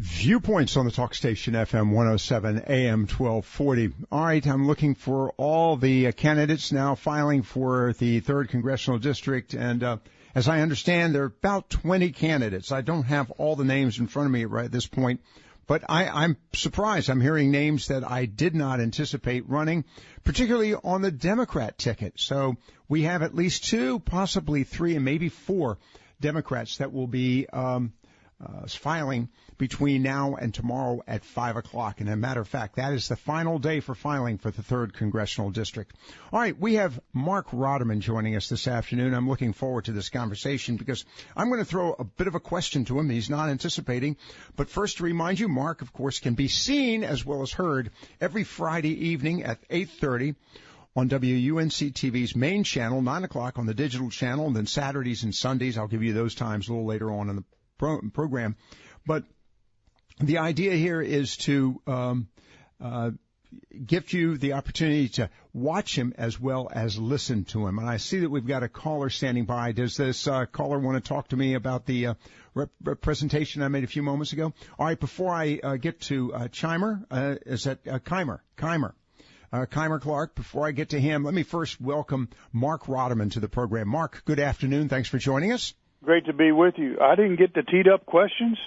Viewpoints on the talk station FM 107 AM 1240. All right, I'm looking for all the candidates now filing for the 3rd Congressional District, and as I understand, there are about 20 candidates. I don't have all the names in front of me right at this point, but I'm surprised. I'm hearing names that I did not anticipate running, particularly on the Democrat ticket. So we have at least 2, possibly 3, and maybe 4 Democrats that will be filing between now and tomorrow at 5 o'clock. And as a matter of fact, that is the final day for filing for the 3rd Congressional District. All right, we have Marc Rotterman joining us this afternoon. I'm looking forward to this conversation because I'm going to throw a bit of a question to him he's not anticipating. But first, to remind you, Marc, of course, can be seen as well as heard every Friday evening at 8:30 on WUNC-TV's main channel, 9 o'clock on the digital channel, and then Saturdays and Sundays. I'll give you those times a little later on in the program. But the idea here is to give you the opportunity to watch him as well as listen to him. And I see that we've got a caller standing by. Does this caller want to talk to me about the presentation I made a few moments ago? All right, before I get to Chimer, is that Keimer Clark, before I get to him, let me first welcome Marc Rotterman to the program. Marc, good afternoon. Thanks for joining us. Great to be with you. I didn't get the teed-up questions.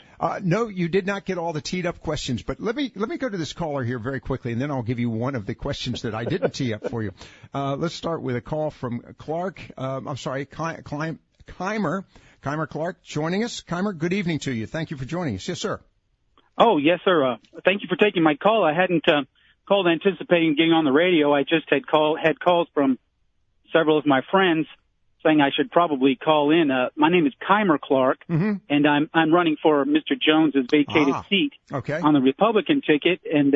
No, you did not get all the teed-up questions. But let me go to this caller here very quickly, and then I'll give you one of the questions that I didn't tee up for you. Let's start with a call from Clark. Keimer Clark joining us. Keimer, good evening to you. Thank you for joining us. Yes, sir. Oh, yes, sir. Thank you for taking my call. I hadn't called anticipating getting on the radio. I just had calls from several of my friends saying I should probably call in. My name is Keimer Clark, and I'm running for Mr. Jones's vacated seat on the Republican ticket. And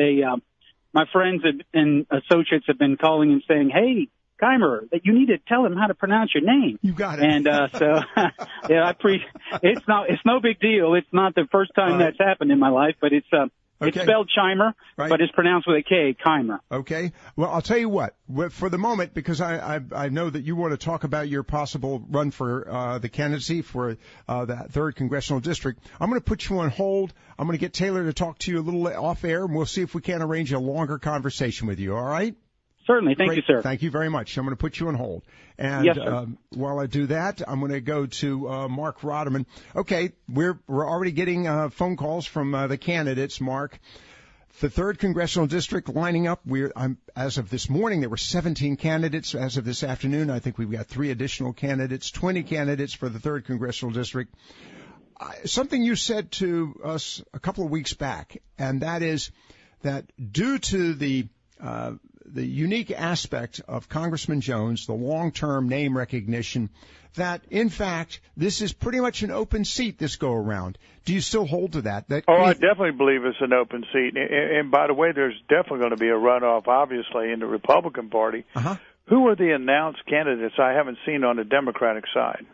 my friends and associates have been calling and saying, "Hey, Keimer, that you need to tell him how to pronounce your name." You got it. And so, yeah, it's no big deal. It's not the first time that's happened in my life, but it's spelled Chimer, but it's pronounced with a K, Keimer. Okay. Well, I'll tell you what. For the moment, because I know that you want to talk about your possible run for the candidacy for the 3rd Congressional District, I'm going to put you on hold. I'm going to get Taylor to talk to you a little off air, and we'll see if we can arrange a longer conversation with you. All right? Certainly. Thank you, sir. Thank you very much. I'm going to put you on hold. And yes, sir. While I do that, I'm going to go to Marc Rotterman. Okay, we're already getting phone calls from the candidates, Marc. The 3rd Congressional District lining up. As of this morning, there were 17 candidates. As of this afternoon, I think we've got 3 additional candidates, 20 candidates for the 3rd Congressional District. Something you said to us a couple of weeks back, and that is that due to the unique aspect of Congressman Jones, the long-term name recognition, that, in fact, this is pretty much an open seat this go-around. Do you still hold to that? I definitely believe it's an open seat. And by the way, there's definitely going to be a runoff, obviously, in the Republican Party. Who are the announced candidates I haven't seen on the Democratic side?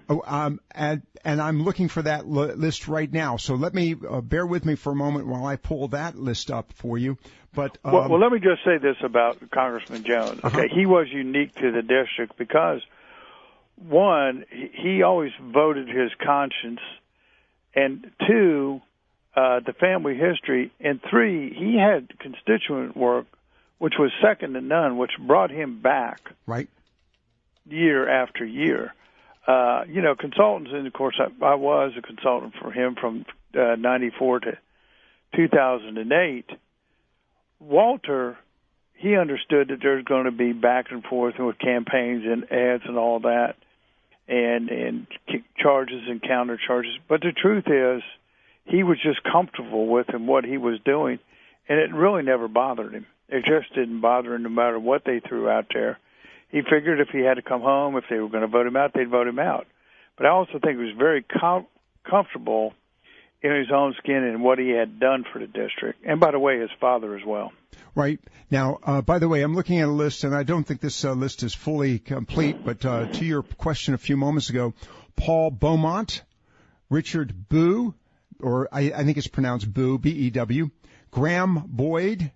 And I'm looking for that list right now. So let me bear with me for a moment while I pull that list up for you. But well, let me just say this about Congressman Jones. Okay, he was unique to the district because, one, he always voted his conscience, and 2, the family history, and 3, he had constituent work which was second to none, which brought him back year after year. Consultants, and of course I was a consultant for him from 94 to 2008. Walter, he understood that there's going to be back and forth with campaigns and ads and all that, and charges and counter charges. But the truth is, he was just comfortable with him, what he was doing, and it really never bothered him. It just didn't bother him no matter what they threw out there. He figured if he had to come home, if they were going to vote him out, they'd vote him out. But I also think he was very comfortable in his own skin and what he had done for the district. And, by the way, his father as well. Right. Now, by the way, I'm looking at a list, and I don't think this list is fully complete, but to your question a few moments ago, Paul Beaumont, Richard Boo, or I think it's pronounced Boo, B-E-W, Graham Boyd.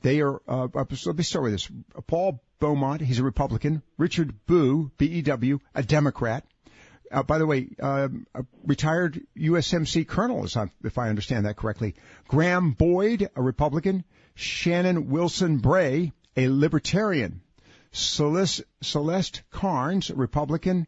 They are, let me start with this. Paul Beaumont, he's a Republican. Richard Boo, B-E-W, a Democrat. by the way, a retired USMC colonel, if I understand that correctly. Graham Boyd, a Republican. Shannon Wilson Bray, a Libertarian. Celeste Carnes, a Republican.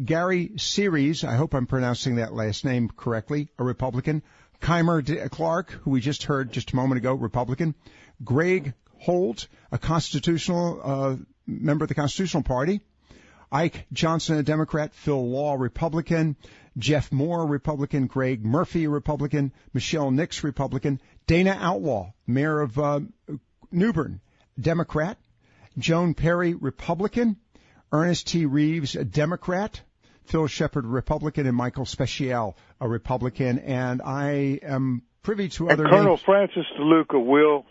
Gary Series, I hope I'm pronouncing that last name correctly, a Republican. Keimer Clark, who we just heard just a moment ago, Republican. Greg Holt, a constitutional member of the Constitutional Party. Ike Johnson, a Democrat. Phil Law, Republican. Jeff Moore, Republican. Greg Murphy, Republican. Michelle Nix, Republican. Dana Outlaw, mayor of New Bern, Democrat. Joan Perry, Republican. Ernest T. Reeves, a Democrat. Phil Shepard, Republican, and Michael Speciale, a Republican. And I am privy to other Colonel names. Francis DeLuca will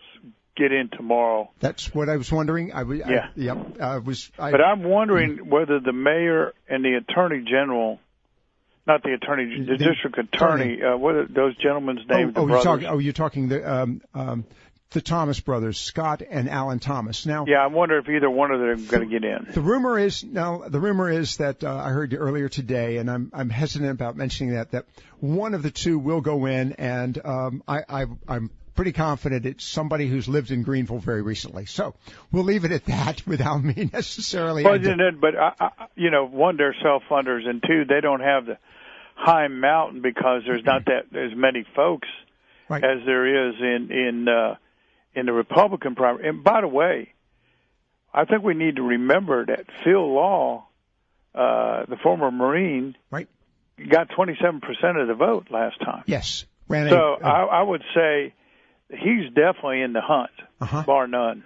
get in tomorrow. That's what I was wondering. But I'm wondering whether the mayor and the attorney general, not the attorney, the district attorney, what are those gentlemen's names? You're talking the Thomas brothers, Scott and Alan Thomas. Now, I wonder if either one of them are going to get in. The rumor is that I heard earlier today, and I'm hesitant about mentioning that one of the two will go in, and I'm pretty confident it's somebody who's lived in Greenville very recently. So we'll leave it at that without me necessarily. But one, they're self-funders, and two, they don't have the high mountain because there's not as many folks as there is in the Republican primary. And by the way, I think we need to remember that Phil Law, the former Marine, got 27% of the vote last time. Yes. I would say he's definitely in the hunt, bar none.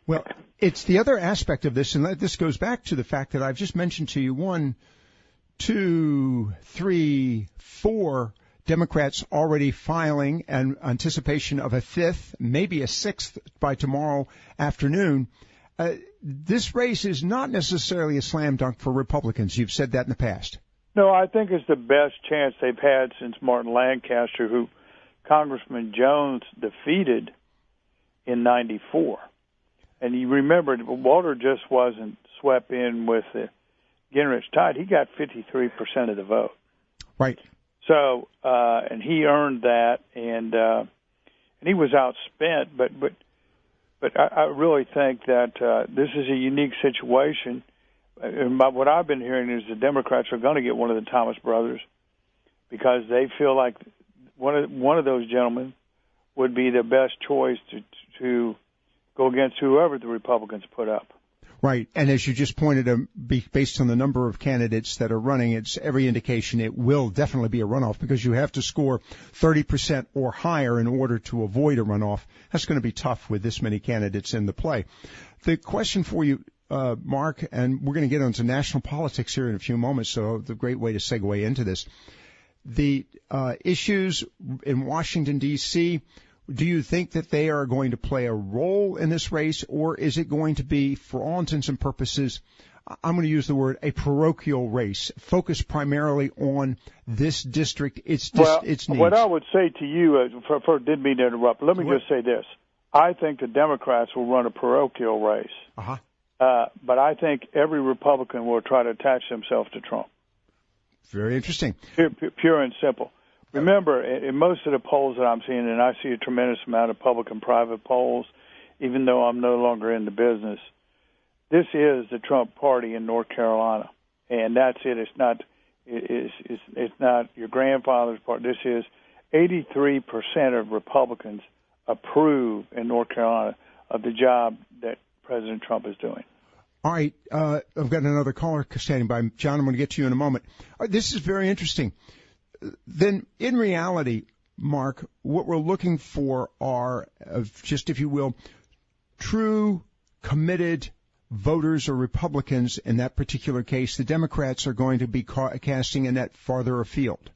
Well, it's the other aspect of this, and this goes back to the fact that I've just mentioned to you 1, 2, 3, 4 Democrats already filing in anticipation of a 5th, maybe a 6th by tomorrow afternoon. This race is not necessarily a slam dunk for Republicans. You've said that in the past. No, I think it's the best chance they've had since Martin Lancaster, who Congressman Jones defeated in '94. And you remember, Walter just wasn't swept in with the Gingrich tide. He got 53% of the vote. Right. So, and he earned that, and he was outspent. But I really think that this is a unique situation. And what I've been hearing is the Democrats are going to get one of the Thomas brothers because they feel like one of those gentlemen would be the best choice to go against whoever the Republicans put up. Right. And as you just pointed out, based on the number of candidates that are running, it's every indication it will definitely be a runoff because you have to score 30% or higher in order to avoid a runoff. That's going to be tough with this many candidates in the play. The question for you, Mark, and we're going to get onto national politics here in a few moments, so the great way to segue into this. The issues in Washington, D.C., do you think that they are going to play a role in this race, or is it going to be, for all intents and purposes, I'm going to use the word, a parochial race, focused primarily on this district, its needs? What I would say to you, didn't mean to interrupt, let me just say this. I think the Democrats will run a parochial race, but I think every Republican will try to attach themselves to Trump. Very interesting. Pure and simple. Remember, in most of the polls that I'm seeing, and I see a tremendous amount of public and private polls, even though I'm no longer in the business, this is the Trump party in North Carolina, and that's it. It's not your grandfather's party. This is 83% of Republicans approve in North Carolina of the job that President Trump is doing. All right, I've got another caller standing by. John, I'm going to get to you in a moment. This is very interesting. Then, in reality, Mark, what we're looking for are, just if you will, true, committed voters or Republicans. In that particular case, the Democrats are going to be casting a net farther afield.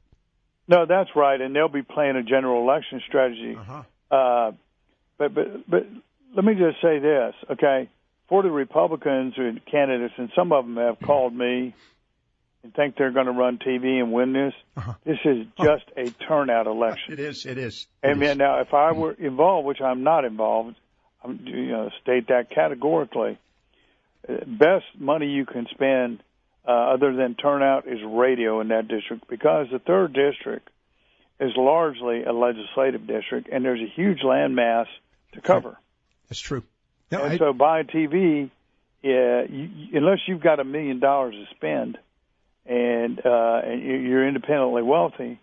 No, that's right, and they'll be playing a general election strategy. But let me just say this, okay? For the Republicans and candidates, and some of them have called me and think they're going to run TV and win this. This is just a turnout election. It is. And now, if I were involved, which I'm not involved, state that categorically. Best money you can spend other than turnout, is radio in that district, because the 3rd district is largely a legislative district, and there's a huge landmass to cover. That's true. No, and so buying TV, unless you've got $1 million to spend and you're independently wealthy,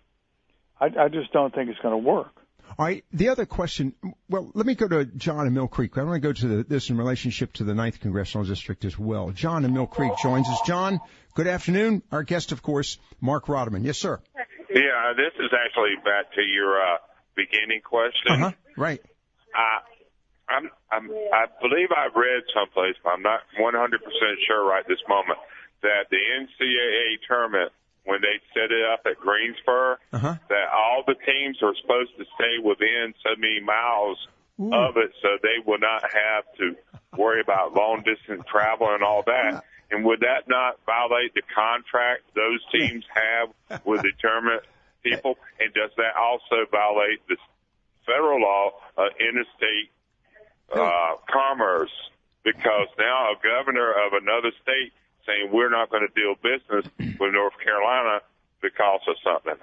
I just don't think it's going to work. All right. The other question, well, let me go to John in Mill Creek. I want to go to this in relationship to the 9th Congressional District as well. John in Mill Creek joins us. John, good afternoon. Our guest, of course, Marc Rotterman. Yes, sir. Yeah, this is actually back to your beginning question. Right. I believe I've read someplace, but I'm not 100% sure right this moment, that the NCAA tournament, when they set it up at Greensboro, that all the teams are supposed to stay within so many miles of it, so they will not have to worry about long distance travel and all that. And would that not violate the contract those teams have with the tournament people? And does that also violate the federal law of interstate commerce? Because now a governor of another state saying we're not going to deal business with North Carolina because of something.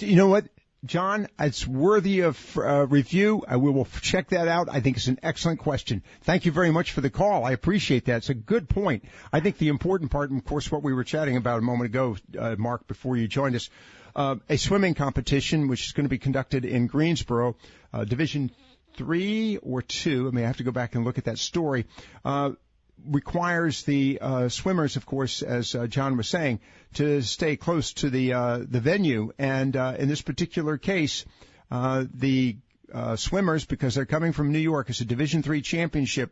You know what, John? It's worthy of review. We will check that out. I think it's an excellent question. Thank you very much for the call. I appreciate that. It's a good point. I think the important part, and of course, what we were chatting about a moment ago, Mark, before you joined us, a swimming competition, which is going to be conducted in Greensboro, Division 3 or 2. I may have to go back and look at that story. Requires the swimmers, of course, as John was saying, to stay close to the venue. And in this particular case, the swimmers, because they're coming from New York, it's a Division 3 championship,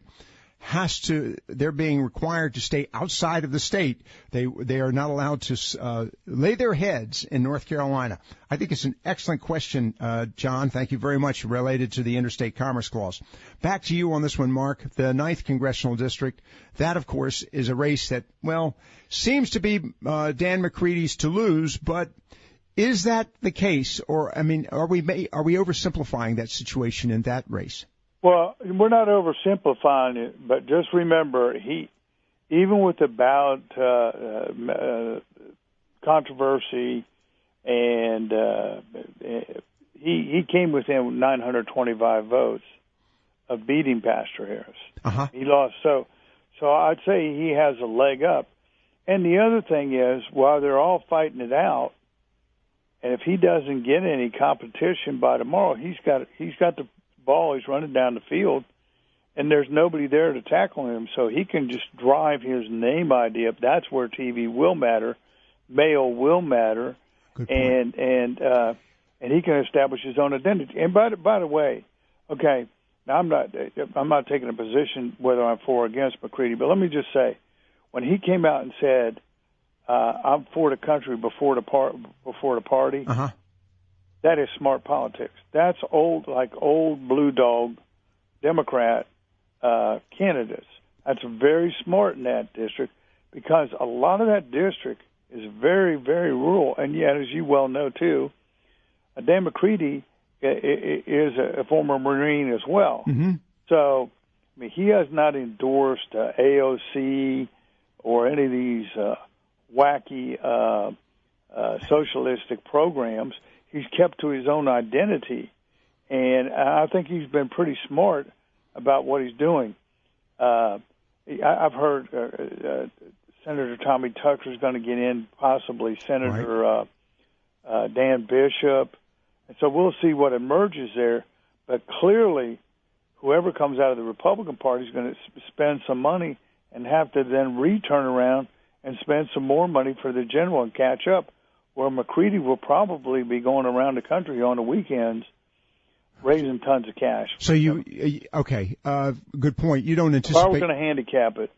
they're being required to stay outside of the state. They are not allowed to lay their heads in North Carolina. I think it's an excellent question, John. Thank you very much, related to the Interstate Commerce Clause. Back to you on this one, Mark. The 9th Congressional District, that, of course, is a race that, well, seems to be Dan McCready's to lose, but is that the case? Or, I mean, are we oversimplifying that situation in that race? Well, we're not oversimplifying it, but just remember, even with the ballot controversy, and he came within 925 votes of beating Pastor Harris. He lost, so I'd say he has a leg up. And the other thing is, while they're all fighting it out, and if he doesn't get any competition by tomorrow, he's got the ball, he's running down the field, and there's nobody there to tackle him, so he can just drive his name idea up. That's where TV will matter, mail will matter, and he can establish his own identity. And by the way, okay, now I'm not taking a position whether I'm for or against McCready, but let me just say, when he came out and said, "I'm for the country before the party," that is smart politics. That's old blue dog Democrat candidates. That's very smart in that district, because a lot of that district is very, very rural. And yet, as you well know, too, Dan McCready is a former Marine as well. So, I mean, he has not endorsed AOC or any of these wacky socialistic programs. He's kept to his own identity, and I think he's been pretty smart about what he's doing. I've heard Senator Tommy Tucker is going to get in, possibly Senator Dan Bishop, and so we'll see what emerges there. But clearly, whoever comes out of the Republican Party is going to spend some money and have to then return around and spend some more money for the general and catch up, where McCready will probably be going around the country on the weekends raising tons of cash. So good point. You don't anticipate. If I were going to handicap it,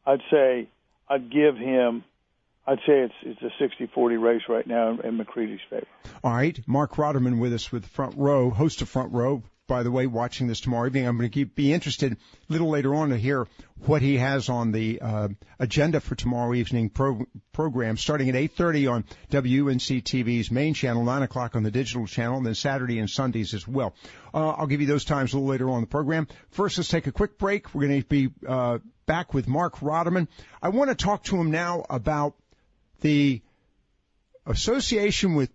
I'd say it's a 60-40 race right now in McCready's favor. All right. Marc Rotterman with us with Front Row, host of Front Row. By the way, watching this tomorrow evening, I'm going to be interested a little later on to hear what he has on the agenda for tomorrow evening program, starting at 8:30 on UNC-TV's main channel, 9 o'clock on the digital channel, and then Saturday and Sundays as well. I'll give you those times a little later on in the program. First, let's take a quick break. We're going to be back with Marc Rotterman. I want to talk to him now about the association with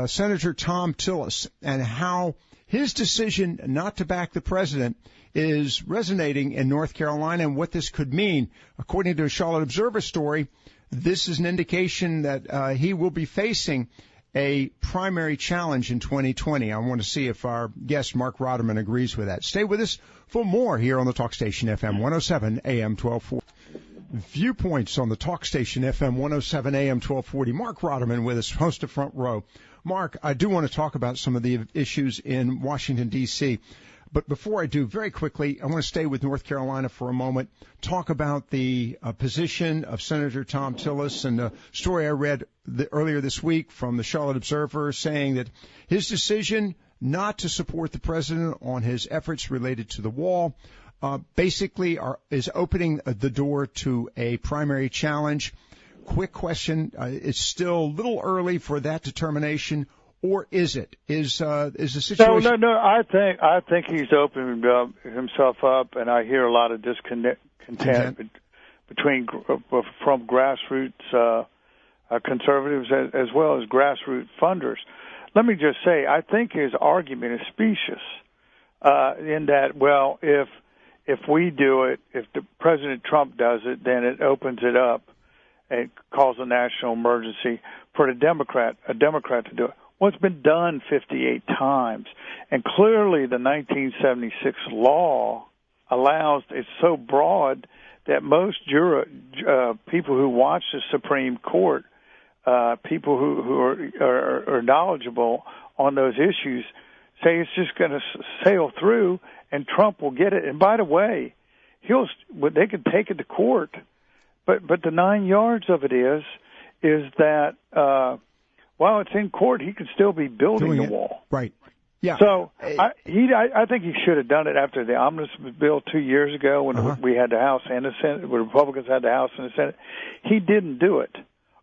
Senator Tom Tillis and how his decision not to back the president is resonating in North Carolina and what this could mean. According to a Charlotte Observer story, this is an indication that he will be facing a primary challenge in 2020. I want to see if our guest, Marc Rotterman, agrees with that. Stay with us for more here on the Talk Station FM 107 AM 1240. Viewpoints on the Talk Station FM 107 AM 1240. Marc Rotterman with us, host of Front Row. Mark, I do want to talk about some of the issues in Washington, D.C., but before I do, very quickly, I want to stay with North Carolina for a moment, talk about the position of Senator Tom Tillis and a story I read earlier this week from the Charlotte Observer saying that his decision not to support the president on his efforts related to the wall basically is opening the door to a primary challenge. Quick question, it's still a little early for that determination. Or is it? Is the situation? No. I think he's opened himself up, and I hear a lot of discontent between from grassroots conservatives as well as grassroots funders. Let me just say, I think his argument is specious in that, well, if we do it, if the President Trump does it, then it opens it up and calls a national emergency for a Democrat to do it. Well, it's been done 58 times, and clearly the 1976 law allows, it's so broad that most people who watch the Supreme Court, people who are knowledgeable on those issues, say it's just going to sail through and Trump will get it. And by the way, they can take it to court, but the 9 yards of it is that while it's in court, he could still be building the wall. Right. Yeah. So I think he should have done it after the omnibus bill 2 years ago when we had the House and the Senate, when Republicans had the House and the Senate. He didn't do it.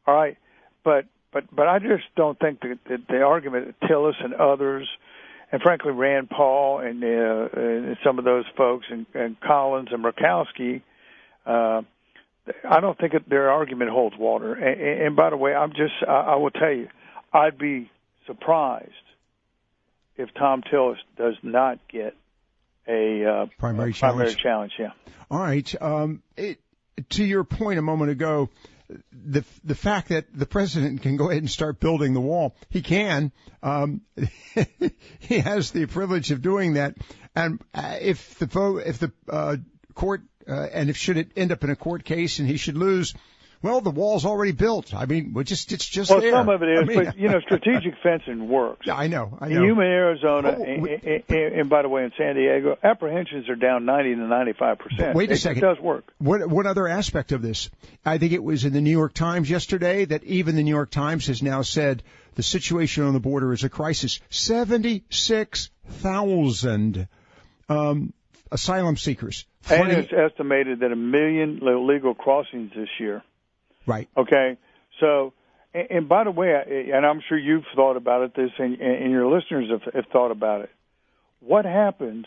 All right. But I just don't think that the argument that Tillis and others, and frankly Rand Paul and some of those folks and Collins and Murkowski, I don't think their argument holds water. And by the way, I will tell you, I'd be surprised if Tom Tillis does not get a primary challenge. Yeah. All right. To your point a moment ago, the fact that the president can go ahead and start building the wall, he can. He has the privilege of doing that. And if the court and should it end up in a court case and he should lose, well, the wall's already built. I mean, it's just there. Well, some of it is, but strategic fencing works. I know. In Yuma, Arizona, and by the way, in San Diego, apprehensions are down 90 to 95%. Wait a second. It does work. What other aspect of this? I think it was in the New York Times yesterday that even the New York Times has now said the situation on the border is a crisis. 76,000 asylum seekers. And it's estimated that 1 million illegal crossings this year. Right. Okay. So, and by the way, and I'm sure you've thought about it, and your listeners have thought about it. What happens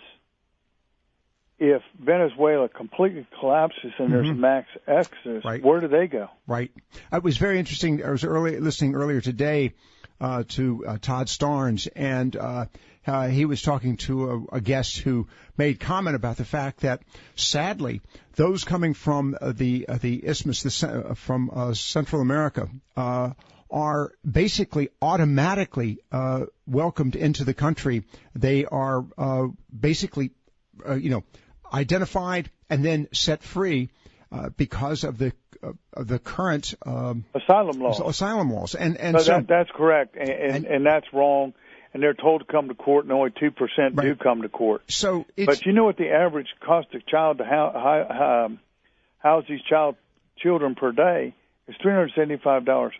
if Venezuela completely collapses and there's a mass exodus? Right. Where do they go? Right. It was very interesting. I was listening earlier today to Todd Starnes, and he was talking to a guest who made comment about the fact that, sadly, those coming from the isthmus, from Central America, are basically automatically welcomed into the country. They are basically, identified and then set free because of the current asylum laws. And so that's correct, and that's wrong. And they're told to come to court, and only 2% do come to court. But you know what the average cost of child to house these children per day is? $375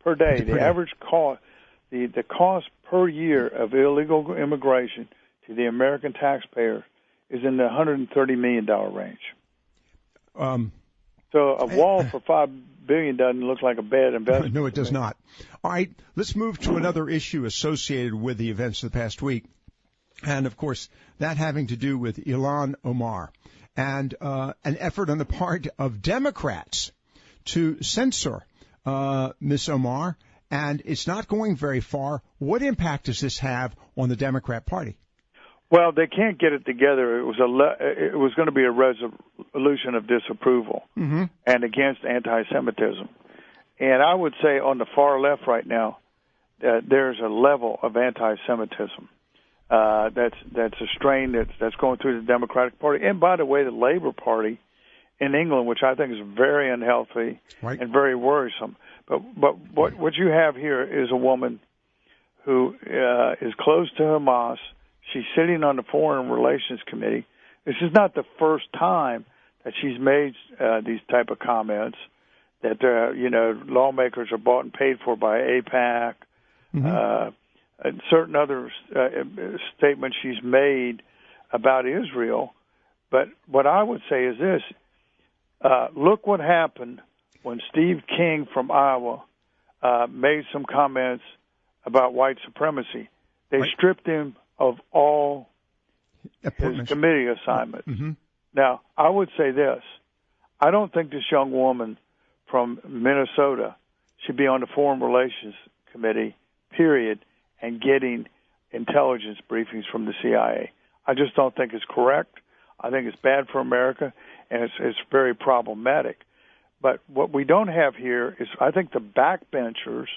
per day. The average cost, the cost per year of illegal immigration to the American taxpayer is in the $130 million range. So a wall for $5 billion doesn't look like a bad investment. No, it does not. All right, let's move to another issue associated with the events of the past week, and of course that having to do with Ilhan Omar and an effort on the part of Democrats to censor Ms. Omar, and it's not going very far. What impact does this have on the Democrat Party? Well, they can't get it together. It was going to be a resolution of disapproval and against anti-Semitism. And I would say on the far left right now, there's a level of anti-Semitism that's a strain that's going through the Democratic Party. And by the way, the Labour Party in England, which I think is very unhealthy and very worrisome. But what you have here is a woman who is close to Hamas. She's sitting on the Foreign Relations Committee. This is not the first time that she's made these type of comments that, lawmakers are bought and paid for by AIPAC, and certain other statements she's made about Israel. But what I would say is this. Look what happened when Steve King from Iowa made some comments about white supremacy. They stripped him of all his committee assignments. Now, I would say this. I don't think this young woman from Minnesota should be on the Foreign Relations Committee, period, and getting intelligence briefings from the CIA. I just don't think it's correct. I think it's bad for America, and it's very problematic. But what we don't have here is, I think, the backbenchers,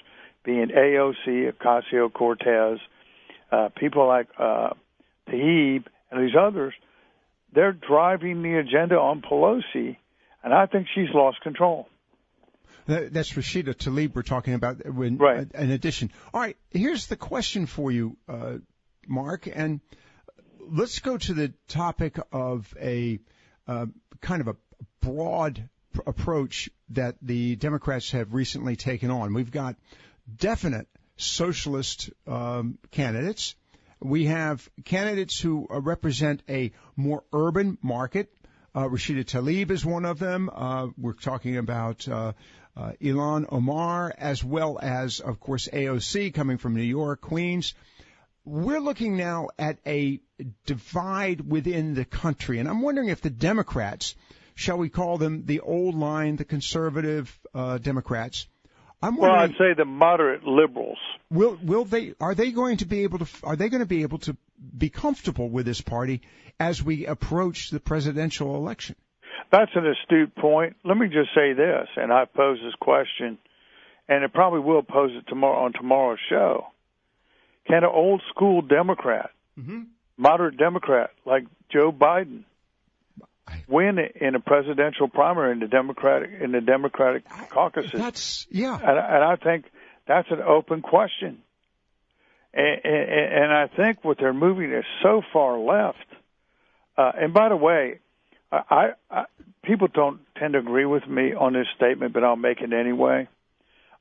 being AOC, Ocasio-Cortez, people like Tlaib and these others, they're driving the agenda on Pelosi, and I think she's lost control. That's Rashida Tlaib we're talking about in addition. All right, here's the question for you, Mark, and let's go to the topic of a kind of a broad approach that the Democrats have recently taken on. We've got definite socialist candidates. We have candidates who represent a more urban market. Rashida Tlaib is one of them. We're talking about Ilhan Omar, as well as, of course, AOC coming from New York, Queens. We're looking now at a divide within the country, and I'm wondering if the Democrats, shall we call them the old line, the conservative Democrats, I'd say the moderate liberals. Are they going to be able to be comfortable with this party as we approach the presidential election? That's an astute point. Let me just say this, and I pose this question, and it probably will pose it on tomorrow's show. Can an old school Democrat, moderate Democrat like Joe Biden, win in a presidential primary in the Democratic caucuses? And I think that's an open question. And I think what they're moving is so far left. And by the way, I people don't tend to agree with me on this statement, but I'll make it anyway.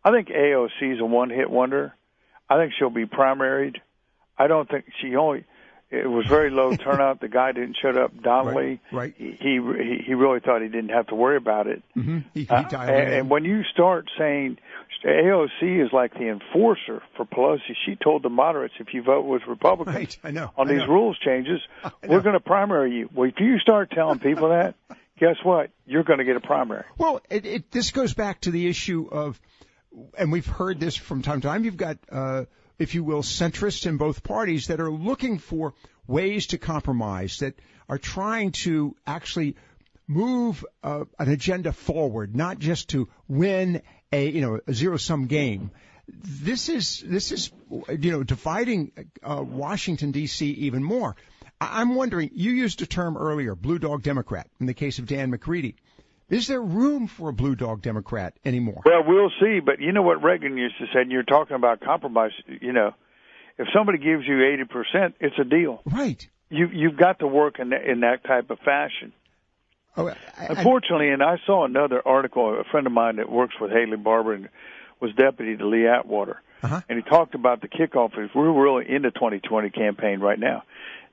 I think AOC is a one-hit wonder. I think she'll be primaried. I don't think it was very low turnout. The guy didn't show up. Donnelly, right. He really thought he didn't have to worry about it. And when you start saying AOC is like the enforcer for Pelosi, she told the moderates, if you vote with Republicans on these rules changes, we're going to primary you. Well, if you start telling people that, guess what? You're going to get a primary. Well, this goes back to the issue of, and we've heard this from time to time, you've got if you will, centrists in both parties that are looking for ways to compromise, that are trying to actually move an agenda forward, not just to win a zero-sum game. This is dividing Washington, D.C. even more. I'm wondering, you used a term earlier, blue dog Democrat, in the case of Dan McCready. Is there room for a blue dog Democrat anymore? Well, we'll see. But you know what Reagan used to say, and you're talking about compromise, if somebody gives you 80%, it's a deal. Right. You've got to work in that type of fashion. Unfortunately, and I saw another article, a friend of mine that works with Haley Barbour and was deputy to Lee Atwater, and he talked about the kickoff. We're really in the 2020 campaign right now.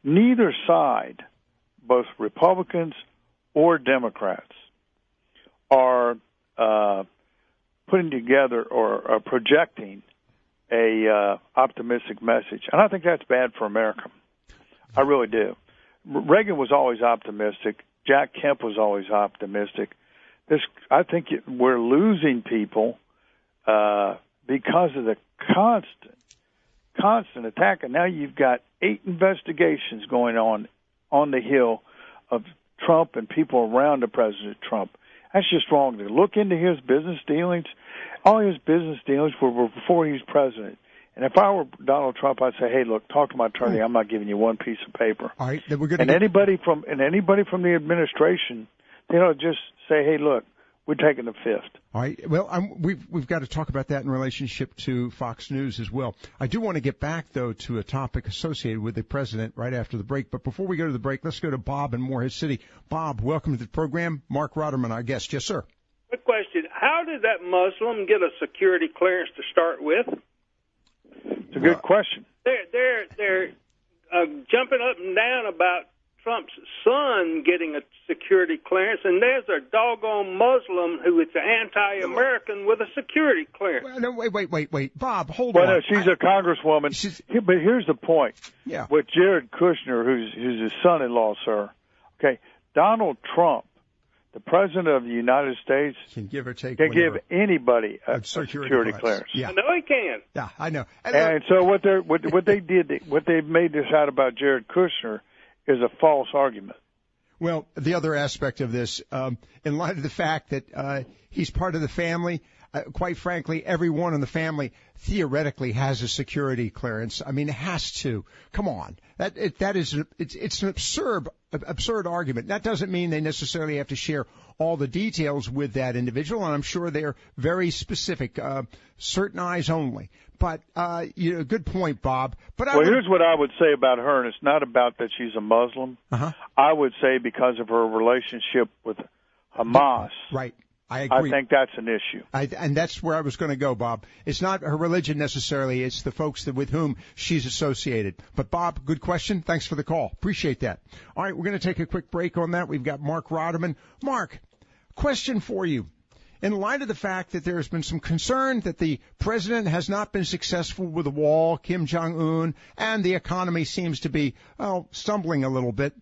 Neither side, both Republicans or Democrats, are putting together or projecting a optimistic message, and I think that's bad for America. I really do. Reagan was always optimistic. Jack Kemp was always optimistic. I think we're losing people because of the constant attack. And now you've got 8 investigations going on the Hill of Trump and people around the President Trump. That's just wrong. To look into his business dealings. All his business dealings were before he was president. And if I were Donald Trump, I'd say, "Hey, look, talk to my attorney. I'm not giving you one piece of paper." All right, then we're going to. Anybody from the administration, just say, "Hey, look, we're taking the fifth." All right. Well, we've got to talk about that in relationship to Fox News as well. I do want to get back, though, to a topic associated with the president right after the break. But before we go to the break, let's go to Bob in Morehead City. Bob, welcome to the program. Marc Rotterman, our guest. Yes, sir. Quick question. How did that Muslim get a security clearance to start with? It's a good question. They're jumping up and down about Trump's son getting a security clearance, and there's a doggone Muslim who is anti-American with a security clearance. Well, no, wait. Bob, hold on. No, she's a congresswoman. But here's the point. Yeah. With Jared Kushner, who's his son-in-law, sir. Okay, Donald Trump, the president of the United States, can give or take. Can give anybody a security clearance. Yeah. I know he can. Yeah, I know. And so what they've made this out about Jared Kushner is a false argument. Well, the other aspect of this, in light of the fact that he's part of the family, quite frankly, everyone in the family theoretically has a security clearance. I mean, it has to. Come on. It's an absurd argument. That doesn't mean they necessarily have to share all the details with that individual, and I'm sure they're very specific, certain eyes only. But, good point, Bob. But here's what I would say about her, and it's not about that she's a Muslim. Uh-huh. I would say because of her relationship with Hamas. Right. I agree. I think that's an issue. And that's where I was going to go, Bob. It's not her religion necessarily. It's the folks with whom she's associated. But, Bob, good question. Thanks for the call. Appreciate that. All right, we're going to take a quick break on that. We've got Marc Rotterman. Marc, question for you. In light of the fact that there has been some concern that the president has not been successful with the wall, Kim Jong-un, and the economy seems to be, stumbling a little bit,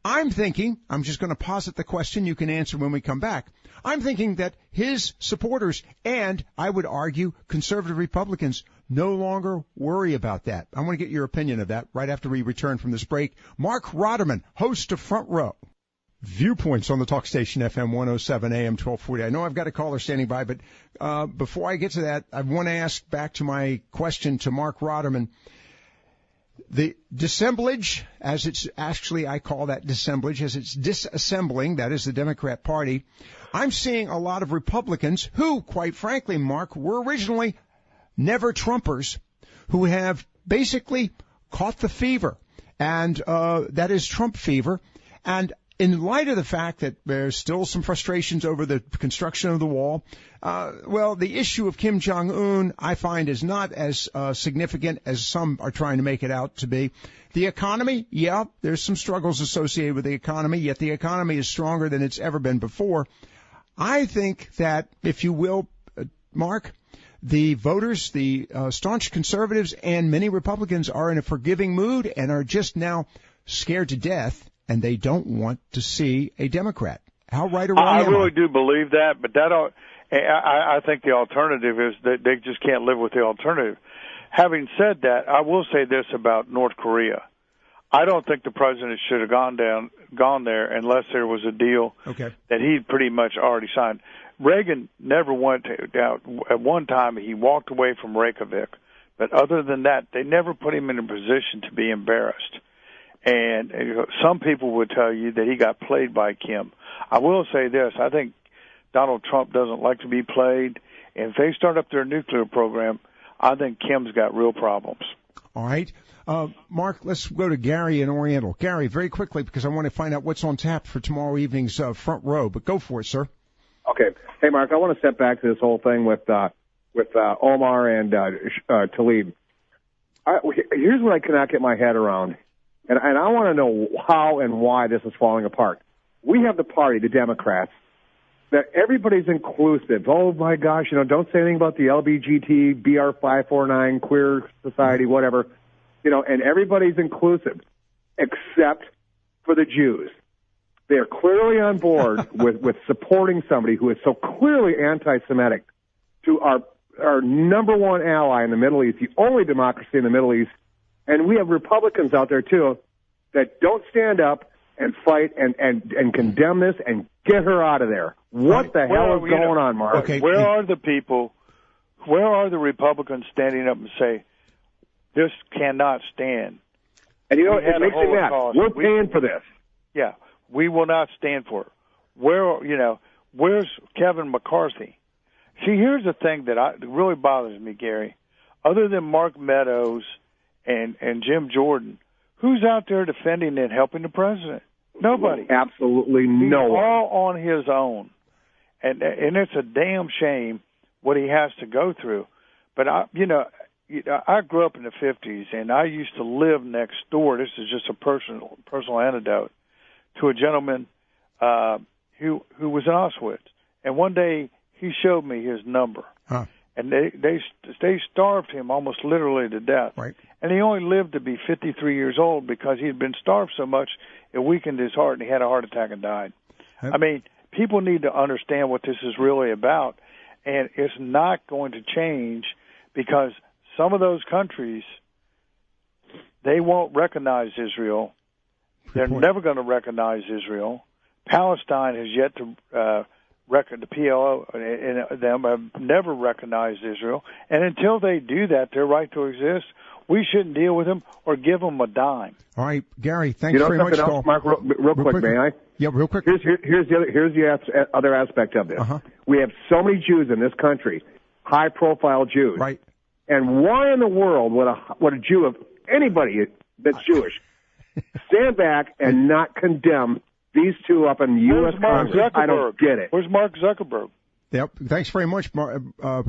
I'm thinking, I'm just going to posit the question, you can answer when we come back. I'm thinking that his supporters and, I would argue, conservative Republicans no longer worry about that. I want to get your opinion of that right after we return from this break. Marc Rotterman, host of Front Row. Viewpoints on the talk station FM 107 AM 1240. I know I've got a caller standing by, but before I get to that, I want to ask back to my question to Marc Rotterman. The dissemblage, as it's actually, I call that dissemblage, as it's disassembling, that is the Democrat Party, I'm seeing a lot of Republicans who, quite frankly, Mark, were originally never Trumpers, who have basically caught the fever, and that is Trump fever. And in light of the fact that there's still some frustrations over the construction of the wall, the issue of Kim Jong-un, I find, is not as significant as some are trying to make it out to be. The economy, yeah, there's some struggles associated with the economy, yet the economy is stronger than it's ever been before. I think that, if you will, Mark, the voters, the staunch conservatives, and many Republicans are in a forgiving mood and are just now scared to death, and they don't want to see a Democrat. How right or wrong I really do believe that, but I think the alternative is that they just can't live with the alternative. Having said that, I will say this about North Korea. I don't think the president should have gone there unless there was a deal that he'd pretty much already signed. Reagan never went out. At one time, he walked away from Reykjavik, but other than that, they never put him in a position to be embarrassed. And some people would tell you that he got played by Kim. I will say this. I think Donald Trump doesn't like to be played. And if they start up their nuclear program, I think Kim's got real problems. All right. Mark, let's go to Gary in Oriental. Gary, very quickly, because I want to find out what's on tap for tomorrow evening's Front Row. But go for it, sir. Okay. Hey, Mark, I want to step back to this whole thing with Omar and Tlaib. Here's what I cannot get my head around. And I want to know how and why this is falling apart. We have the party, the Democrats, that everybody's inclusive. Oh, my gosh, don't say anything about the LBGT, BR549, queer society, whatever. And everybody's inclusive except for the Jews. They are clearly on board with supporting somebody who is so clearly anti-Semitic to our our number one ally in the Middle East, the only democracy in the Middle East, and we have Republicans out there, too, that don't stand up and fight and condemn this and get her out of there. What the hell is going on, Mark? Okay. Where are the people, where are the Republicans standing up and say, this cannot stand? And you know, it makes me mad. We're paying for this. Yeah, we will not stand for it. Where's Kevin McCarthy? See, here's the thing that really bothers me, Gary. Other than Mark Meadows and Jim Jordan, who's out there defending and helping the president? Nobody. Absolutely no one. He's all on his own. And it's a damn shame what he has to go through. But, I grew up in the 50s, and I used to live next door. This is just a personal anecdote to a gentleman who was in Auschwitz. And one day he showed me his number. Huh. And they starved him almost literally to death. Right. And he only lived to be 53 years old because he had been starved so much it weakened his heart, and he had a heart attack and died. Yep. I mean, people need to understand what this is really about, and it's not going to change because some of those countries, they won't recognize Israel. They're never going to recognize Israel. Palestine has yet to the PLO and them have never recognized Israel. And until they do that, their right to exist, we shouldn't deal with them or give them a dime. All right, Gary, thanks very much. Else, Mark, real quick, may I? Yeah, real quick. Here's the other aspect of this. Uh-huh. We have so many Jews in this country, high-profile Jews. Right. And why in the world would a Jew, of anybody that's Jewish, stand back and not condemn these two up in the U.S. Congress? I don't get it. Where's Mark Zuckerberg? Yep. Thanks very much,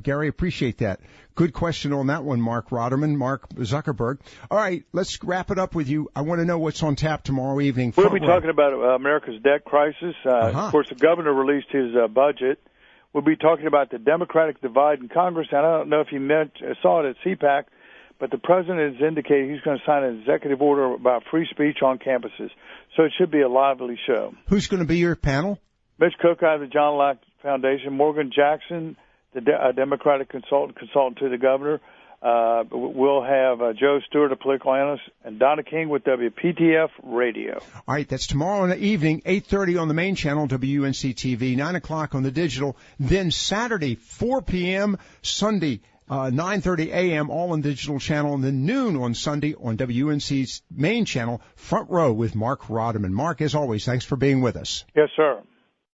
Gary. Appreciate that. Good question on that one, Marc Rotterman, Mark Zuckerberg. All right, let's wrap it up with you. I want to know what's on tap tomorrow evening. We'll be talking about America's debt crisis. Of course, the governor released his budget. We'll be talking about the Democratic divide in Congress. And I don't know if you saw it at CPAC, but the president has indicated he's going to sign an executive order about free speech on campuses. So it should be a lively show. Who's going to be your panel? Mitch Cook out of the John Locke Foundation, Morgan Jackson, the Democratic consultant to the governor. We'll have Joe Stewart, a political analyst, and Donna King with WPTF Radio. All right, that's tomorrow in the evening, 8:30 on the main channel, WNC-TV, 9 o'clock on the digital. Then Saturday, 4 p.m., Sunday, 9:30 a.m., all on digital channel, and then noon on Sunday on WNC's main channel, Front Row with Marc Rotterman. Mark, as always, thanks for being with us. Yes, sir.